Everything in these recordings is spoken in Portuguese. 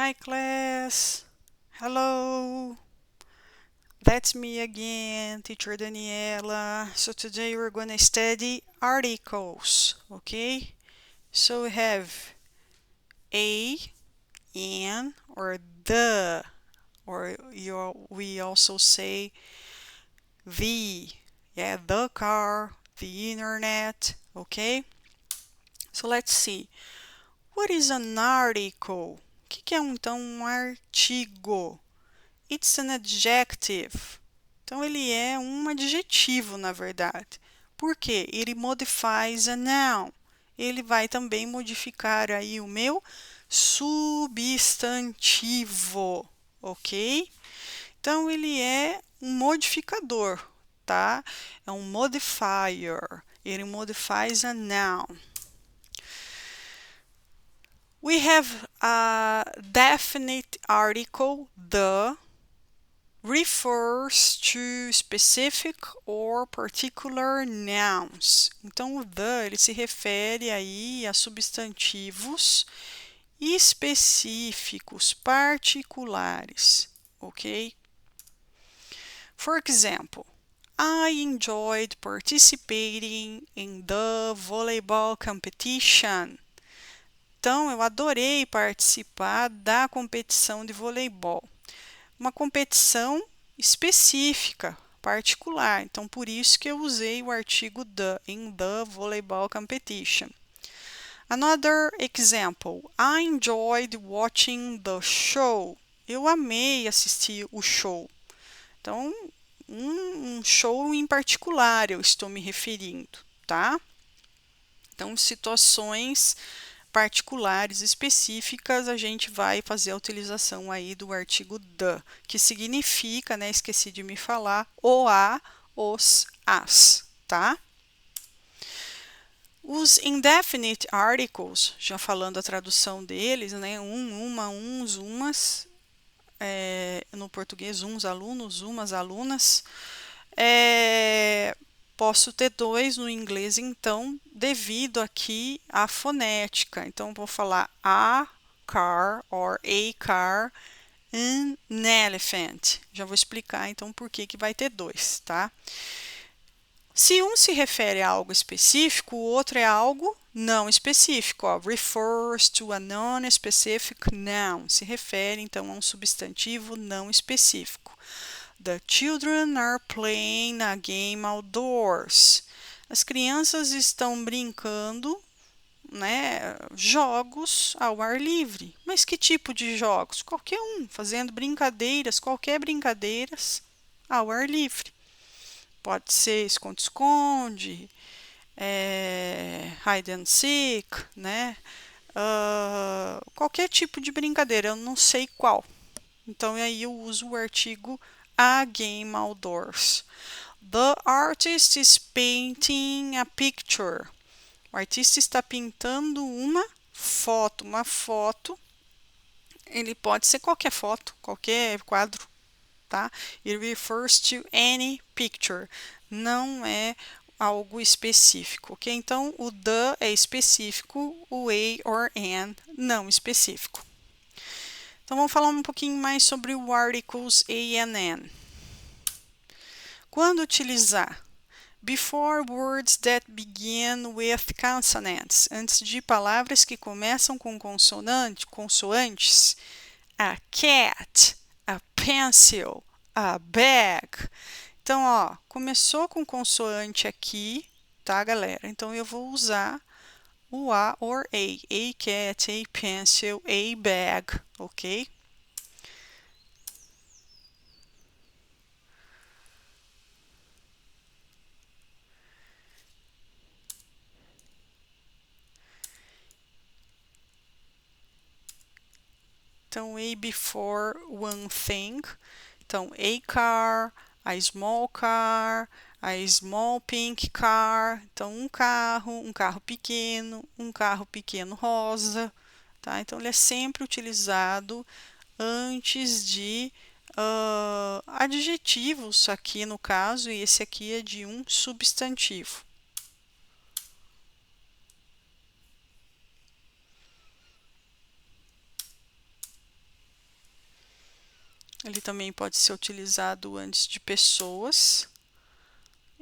Hi class, hello, that's me again, teacher Daniela. So today we're going to study articles, okay? So we have a, an, or the, or we also say the, yeah, the car, the internet, okay? So let's see. What is an article? O que é então um artigo? It's an adjective. Então ele é um adjetivo, na verdade. Por quê? Ele modifies a noun. Ele vai também modificar aí o meu substantivo, ok? Então ele é um modificador, tá? É um modifier. Ele modifies a noun. We have a definite article, the, refers to specific or particular nouns. Então, o the, ele se refere aí a substantivos específicos, particulares, ok? For example, I enjoyed participating in the volleyball competition. Então, eu adorei participar da competição de voleibol. Uma competição específica, particular. Então, por isso que eu usei o artigo the, in the volleyball competition. Another example, I enjoyed watching the show. Eu amei assistir o show. Então, um show em particular eu estou me referindo, tá? Então, situações particulares específicas, a gente vai fazer a utilização aí do artigo the, que significa, né, esqueci de me falar, o a, os, as, tá? Os indefinite articles, já falando a tradução deles, né, uma, uns, umas, no português, uns alunos, umas alunas, posso ter dois no inglês, então, devido aqui à fonética. Então, vou falar a car or a car, an elephant. Já vou explicar, então, por que vai ter dois, tá? Se um se refere a algo específico, o outro é algo não específico. Ó, refers to a non-specific noun. Se refere, então, a um substantivo não específico. The children are playing a game outdoors. As crianças estão brincando, né, jogos ao ar livre. Mas que tipo de jogos? Qualquer um, fazendo brincadeiras, qualquer brincadeiras ao ar livre. Pode ser esconde-esconde, hide and seek, né? Qualquer tipo de brincadeira, eu não sei qual. Então aí eu uso o artigo a game outdoors. The artist is painting a picture. O artista está pintando uma foto. Uma foto, ele pode ser qualquer foto, qualquer quadro, tá? It refers to any picture. Não é algo específico, ok? Então, o the é específico, o a or an não específico. Então, vamos falar um pouquinho mais sobre o articles a and an. Quando utilizar? Before words that begin with consonants. Antes de palavras que começam com consoantes. A cat, a pencil, a bag. Então, ó, começou com consoante aqui, tá, galera? Então, eu vou usar o a or a cat, a pencil, a bag, ok? Então, a before one thing. Então, a car, a small pink car. Então, um carro pequeno rosa, tá? Então, ele é sempre utilizado antes de adjetivos aqui no caso, e esse aqui é de um substantivo. Ele também pode ser utilizado antes de pessoas.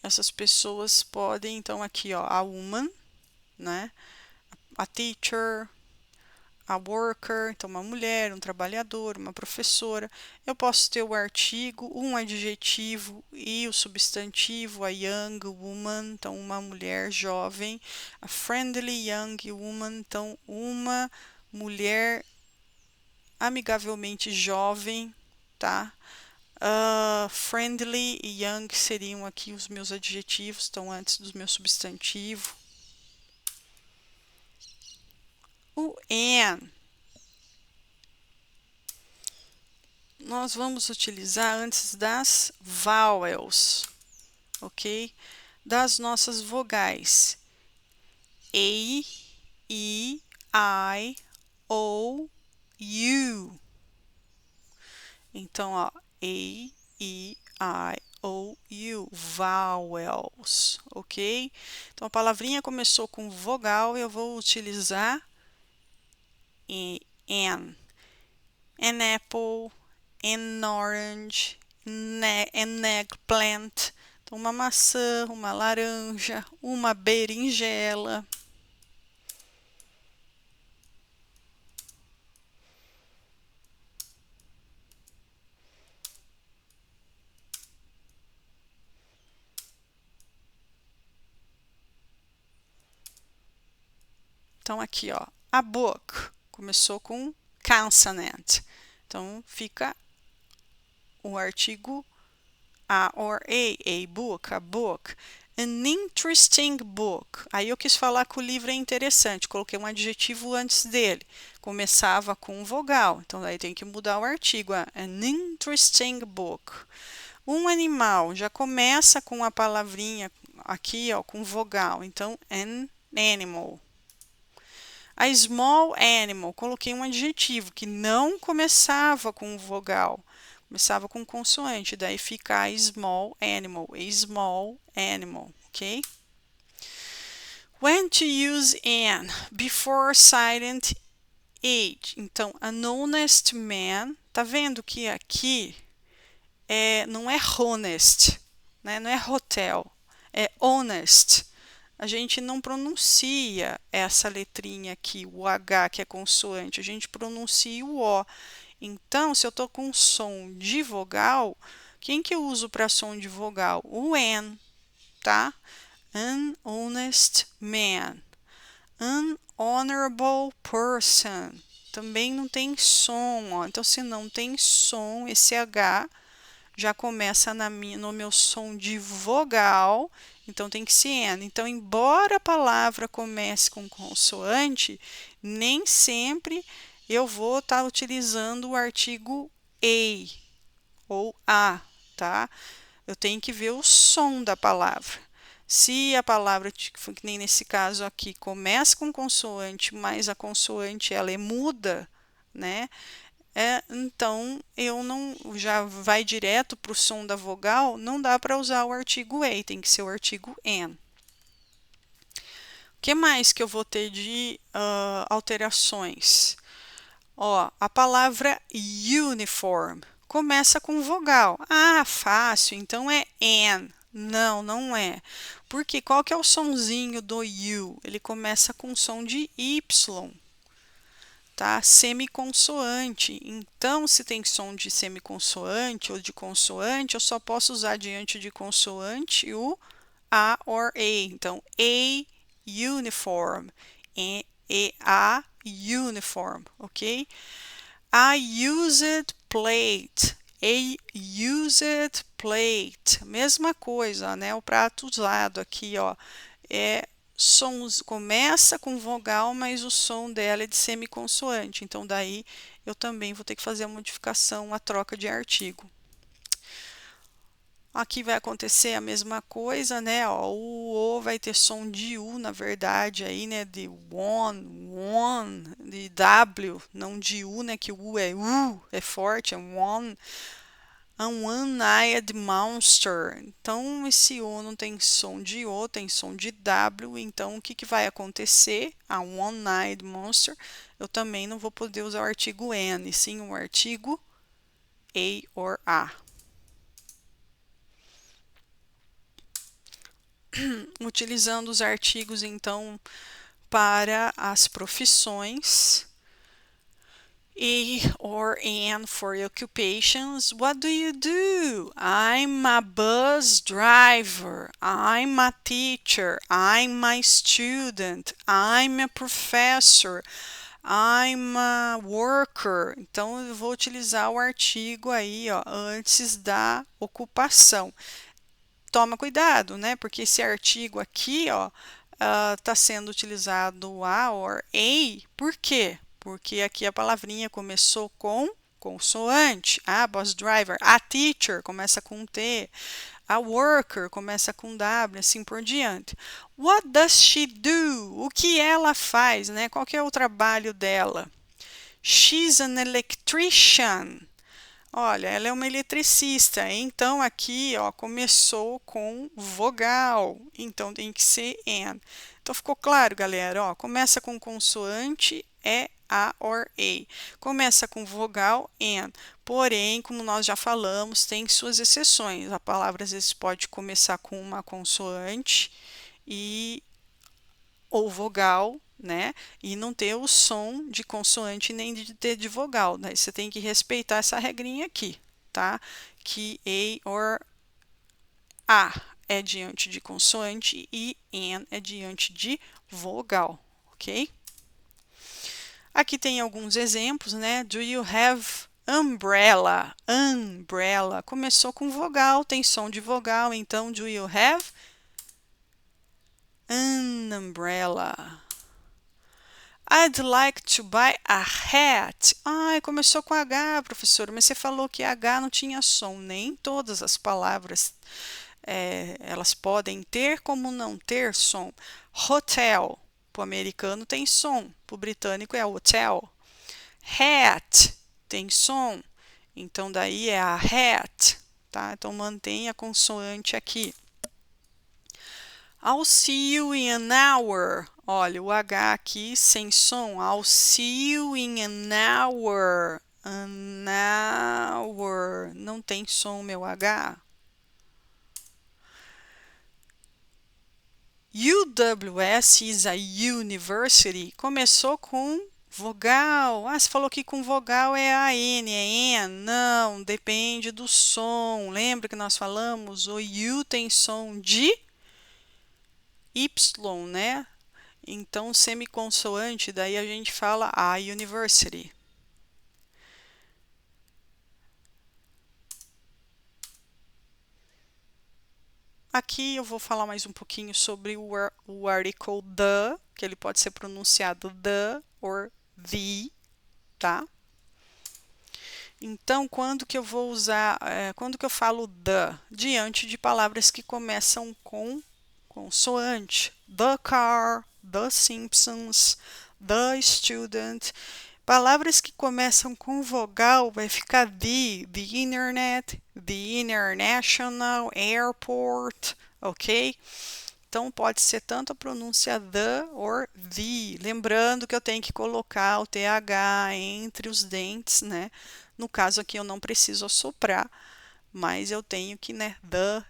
Essas pessoas podem, então, aqui, ó, a woman, né? A teacher, a worker, então uma mulher, um trabalhador, uma professora. Eu posso ter o artigo, um adjetivo e o substantivo, a young woman, então uma mulher jovem, a friendly young woman, então uma mulher amigavelmente jovem, tá? Friendly e young seriam aqui os meus adjetivos, estão antes do meu substantivo. O an nós vamos utilizar antes das vowels, ok? Das nossas vogais. A, E, I, O, U. Então, ó, A, E, I, O, U, vowels, ok? Então, a palavrinha começou com vogal, eu vou utilizar N. An apple, an orange, an eggplant. Então, uma maçã, uma laranja, uma berinjela. Então, aqui, ó, a book começou com consonant. Então, fica o artigo a or a book, a book. An interesting book. Aí eu quis falar que o livro é interessante, coloquei um adjetivo antes dele. Começava com vogal, então aí tem que mudar o artigo. An interesting book. Um animal já começa com a palavrinha aqui, ó, com vogal. Então, an animal. A small animal, coloquei um adjetivo que não começava com vogal, começava com consoante, daí fica a small animal, ok? When to use an before silent age. Então, an honest man, tá vendo que aqui não é honest, né? Não é hotel, é honest. A gente não pronuncia essa letrinha aqui, o H, que é consoante, a gente pronuncia o O. Então, se eu estou com som de vogal, quem que eu uso para som de vogal? O N, tá? An honest man. An honorable person. Também não tem som, ó. Então, se não tem som, esse H já começa no meu som de vogal, então tem que ser N. Então, embora a palavra comece com consoante, nem sempre eu vou estar utilizando o artigo A ou A, tá? Eu tenho que ver o som da palavra. Se a palavra, que nem nesse caso aqui, começa com consoante, mas a consoante ela é muda, né? Então, eu não já vai direto para o som da vogal, não dá para usar o artigo A, tem que ser o artigo N. O que mais que eu vou ter de alterações? Ó, a palavra uniform começa com vogal. Ah, fácil, então é N. Não, não é. Porque qual que é o sonzinho do U? Ele começa com som de Y. Tá? Semiconsoante. Então, se tem som de semiconsoante ou de consoante, eu só posso usar diante de consoante o A or A. Então, A uniform, A uniform, ok? A used plate, a used plate, mesma coisa, né? O prato usado aqui, ó, sons, começa com vogal, mas o som dela é de semiconsoante. Então, daí eu também vou ter que fazer a modificação, a troca de artigo. Aqui vai acontecer a mesma coisa, né? Ó, o O vai ter som de U, na verdade, aí, né? De one, de W, não de U, né? Que o U, é forte, é one. A one-eyed monster. Então, esse O não tem som de O, tem som de W. Então, o que, que vai acontecer? A one-eyed monster, eu também não vou poder usar o artigo N, sim o artigo a or a. Utilizando os artigos, então, para as profissões. A or an for occupations. What do you do? I'm a bus driver. I'm a teacher. I'm a student. I'm a professor. I'm a worker. Então, eu vou utilizar o artigo aí, ó, antes da ocupação. Toma cuidado, né? Porque esse artigo aqui, ó, tá sendo utilizado a or a, por quê? Porque aqui a palavrinha começou com consoante. A bus driver, a teacher começa com T, a worker começa com W, assim por diante. What does she do? O que ela faz, né? Qual que é o trabalho dela? She's an electrician. Olha, ela é uma eletricista, então aqui, ó, começou com vogal, então tem que ser an. Então ficou claro, galera, ó, começa com consoante, é a or a. Começa com vogal, an. Porém, como nós já falamos, tem suas exceções. A palavra às vezes pode começar com uma consoante ou vogal, né? E não ter o som de consoante nem de T de vogal. Daí você tem que respeitar essa regrinha aqui, tá? Que a or a é diante de consoante e an é diante de vogal, ok? Aqui tem alguns exemplos, né? Do you have umbrella? Umbrella. Começou com vogal, tem som de vogal, então do you have an umbrella? I'd like to buy a hat. Ai, começou com H, professor, mas você falou que H não tinha som. Nem todas as palavras elas podem ter como não ter som. Hotel, para o americano tem som, para o britânico é hotel. Hat, tem som, então daí é a hat, tá? Então mantém a consoante aqui. I'll see you in an hour. Olha, o H aqui sem som. I'll see you in an hour. An hour. Não tem som, meu H. UWS is a university. Começou com vogal. Ah, você falou que com vogal é a N, é N. Não, depende do som. Lembra que nós falamos? O U tem som de Y, né? Então, semiconsoante, daí a gente fala a university. Aqui eu vou falar mais um pouquinho sobre o article the, que ele pode ser pronunciado the or the, tá? Então, quando que eu vou usar, quando que eu falo the? Diante de palavras que começam com consoante. The car, the Simpsons, the student. Palavras que começam com vogal vai ficar the internet, the international airport, ok? Então pode ser tanto a pronúncia the or the. Lembrando que eu tenho que colocar o TH entre os dentes, né? No caso aqui eu não preciso assoprar, mas eu tenho que, né? The.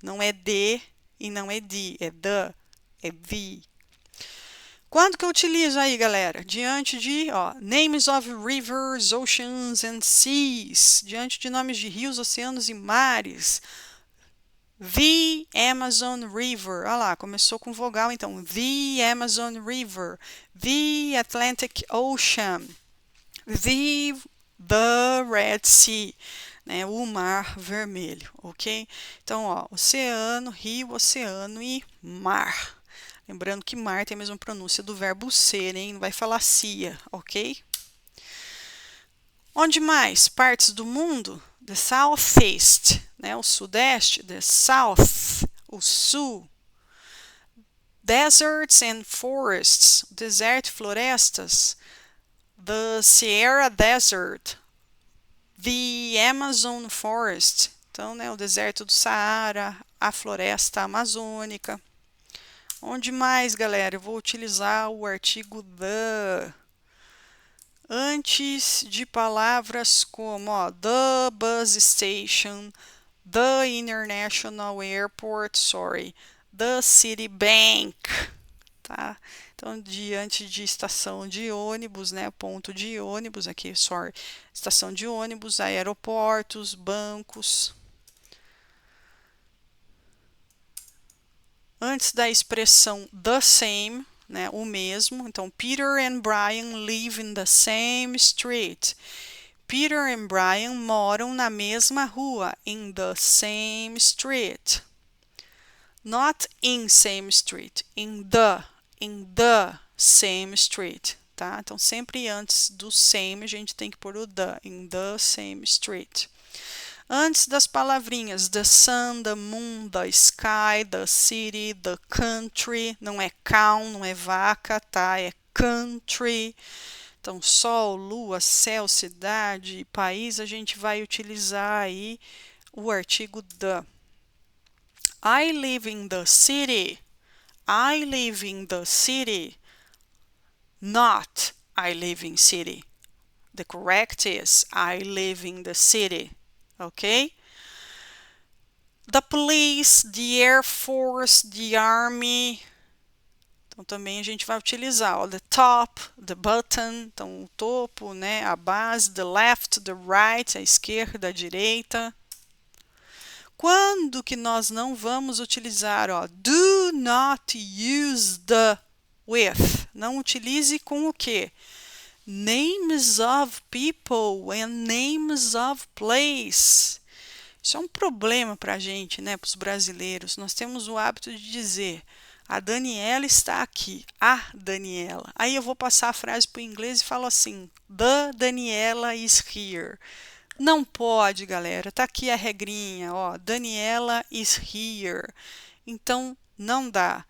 Não é de e não é de, é the, é the. Quando que eu utilizo aí, galera? Diante de, ó, names of rivers, oceans and seas. Diante de nomes de rios, oceanos e mares. The Amazon River. Olha lá, começou com vogal, então. The Amazon River. The Atlantic Ocean. The Red Sea. Né, o Mar Vermelho, ok? Então, ó, oceano, rio, oceano e mar. Lembrando que mar tem a mesma pronúncia do verbo ser, hein? Não vai falar cia, ok? Onde mais? Partes do mundo? The Southeast, né? O sudeste. The South, o sul. Deserts and forests, deserto e florestas. The Sierra Desert. The Amazon Forest. Então, né, o deserto do Saara, a floresta amazônica. Onde mais, galera? Eu vou utilizar o artigo the. antes de palavras como ó, the bus station, the international airport, the city bank, tá? Então, diante de estação de ônibus, né, ponto de ônibus, aqui, estação de ônibus, aeroportos, bancos. Antes da expressão the same, né, o mesmo, então, Peter and Brian live in the same street. Peter and Brian moram na mesma rua, in the same street. Not in same street, in the same street, tá? Então, sempre antes do same, a gente tem que pôr o the, in the same street. Antes das palavrinhas the sun, the moon, the sky, the city, the country, não é cow, não é vaca, tá? É country. Então, sol, lua, céu, cidade, país, a gente vai utilizar aí o artigo the. I live in the city. I live in the city. Not I live in city. The correct is I live in the city. Okay? The police, the Air Force, the Army. Então, também a gente vai utilizar ó, the top, the button, então o topo, né, a base, the left, the right, a esquerda, a direita. Quando que nós não vamos utilizar, ó, do not use the with. Não utilize com o quê? Names of people and names of place. Isso é um problema para a gente, né, para os brasileiros. Nós temos o hábito de dizer a Daniela está aqui, a Daniela. Aí eu vou passar a frase para o inglês e falo assim, the Daniela is here. Não pode, galera. Tá aqui a regrinha, ó, Daniela is here. Então, não dá.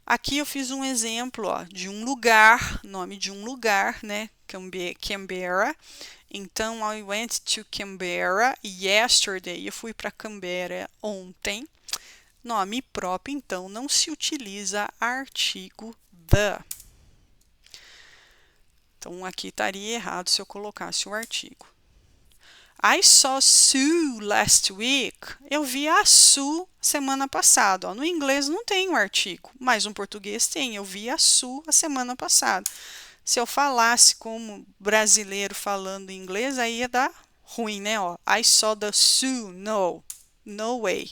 Aqui eu fiz um exemplo, ó, de um lugar, nome de um lugar, né, Canberra. Então, I went to Canberra yesterday. Eu fui para Canberra ontem. Nome próprio, então, não se utiliza artigo the. Então, aqui estaria errado se eu colocasse o artigo. I saw Sue last week. Eu vi a Sue semana passada. Ó, no inglês não tem o artigo, mas no português tem. Eu vi a Sue a semana passada. Se eu falasse como brasileiro falando inglês, aí ia dar ruim, né? Ó, I saw the Sue. No way.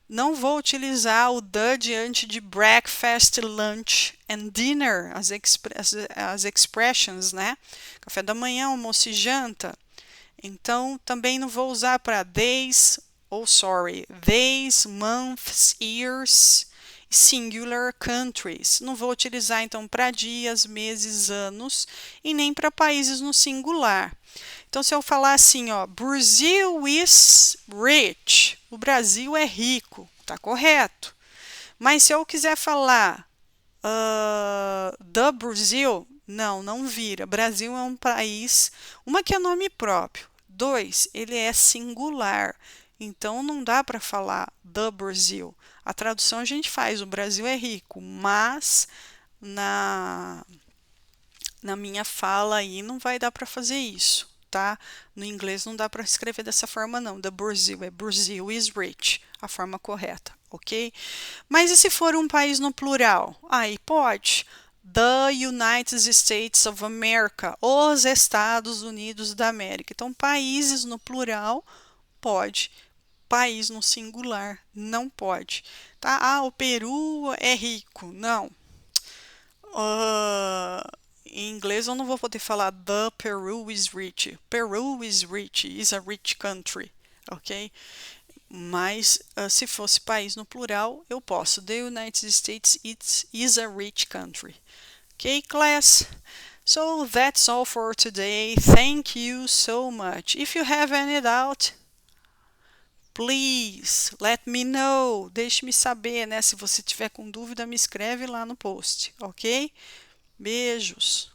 Não vou utilizar o the diante de breakfast, lunch and dinner, as expressions, né? Café da manhã, almoço e janta. Então, também não vou usar para days, days, months, years, singular countries. Não vou utilizar, então, para dias, meses, anos e nem para países no singular. Então, se eu falar assim, ó, Brazil is rich, o Brasil é rico, tá correto. Mas se eu quiser falar the Brazil, não vira. Brasil é um país, uma que é nome próprio, dois, ele é singular. Então, não dá para falar the Brazil. A tradução a gente faz, o Brasil é rico, mas na minha fala aí não vai dar para fazer isso. Tá? No inglês não dá para escrever dessa forma não. The Brazil é Brazil is rich, a forma correta, ok? Mas e se for um país no plural? Aí pode. The United States of America, os Estados Unidos da América. Então, países no plural pode. País no singular não pode. Tá? Ah, o Peru é rico. Não. Em inglês eu não vou poder falar the Peru is rich. Peru is rich, is a rich country, ok? Mas se fosse país no plural, eu posso. The United States is a rich country. Okay, class? So that's all for today. Thank you so much. If you have any doubt, please let me know. Deixe-me saber, né? Se você tiver com dúvida, me escreve lá no post, ok? Beijos!